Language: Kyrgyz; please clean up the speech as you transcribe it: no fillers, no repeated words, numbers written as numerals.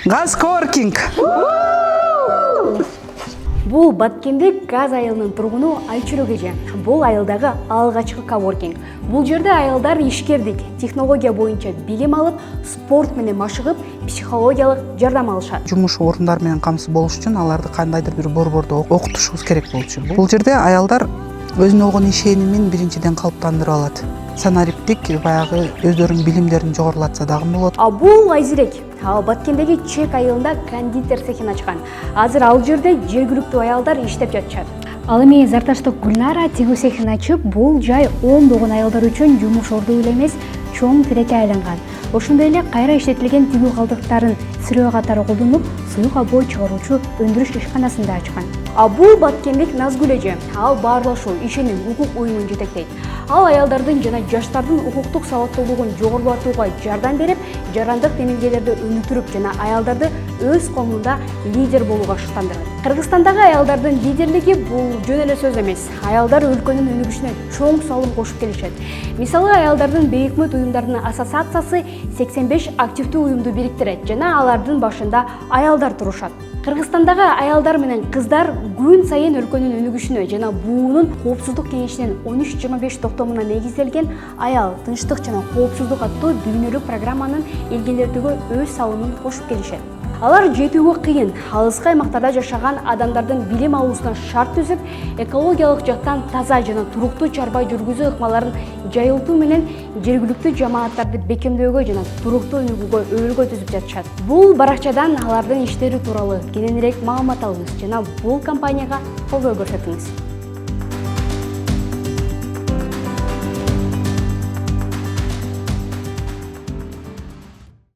Газ коворкинг. Бул Баткендик Газ айылынын тургуну Айчүрөк эже. Бул айылдагы алгачкы коворкинг. Бул жерде аялдар ишкердик, технология боюнча билим алып, спорт менен машыгып, психологиялык жардам алышат. Жумуш орундар менен камсыз болуш үчүн аларды кандайдыр бир борбордо окутушубуз керек болчу. Бул жерде аялдар өзүнө болгон ишенимин биринчиден калыптандырып алат. Санариптик баягы өздөрүнүн билимдерин жогорулатса дагы болот. Бул Айзирек. Ал Баткендеги Чек айылында кондитер цехин ачкан. Азыр ал жерде жергиликтүү аялдар иштеп жатышат. Ал эми Зарташтык Гүлнара тигүү цехин ачып, бул жай ондогон аялдар үчүн жумуш орду эле эмес, чоң тилекке айланган. Ошондой эле кайра иштетилген тигүү калдыктарын сырөө катары колдонуп, суюк абой чыгаруучу өндүрүш ишканасында ачкан. Бул Баткендик Назгүл эже. Ал Баарлашуу ишеним укук уюмун жетектейт. Ал аялдардын жана жаштардын укуктук сабаттуулугун жогорулатууга жардам берип, жарандык демилгелерди өнүктүрүп жана аялдарды өз коомунда лидер болууга шыктандырат. Кыргызстандагы аялдардын лидерлиги бул жөн эле сөз эмес. Аялдар өлкөнүн өнүгүшүнө чоң салым кошуп келишет. Мисалы, аялдардын бейөкмөт уюмдарынын ассоциациясы 85 активдүү уюмду бириктирет жана алардын башында аялдар турушат. Кыргызстандагы аялдар менен кыздар күн сайын өлкөнүн өнүгүшүнө жана буунун коопсуздук кеңешинин 1325 токтомуна негизделген аял, тынчтык жана коопсуздук аттуу дүйнөлүк программанын илгелетүүгө өз салымын кошуп келишет. Алар жетүүгө кыйын, алыскы аймактарда жашаган адамдардын билим алуусуна шарт түзүп, экологиялык жактан таза жана туруктуу чарба жүргүзүү ыкмаларын жайылтуу менен жергиликтүү жамааттарды бекемдөөгө жана туруктуу өнүгүүгө өбөлгө түзүп жатышат. Бул баракчадан алардын иштери тууралуу кененирээк маалымат алыңыз жана бул компанияга колдоо көрсөтүңүз.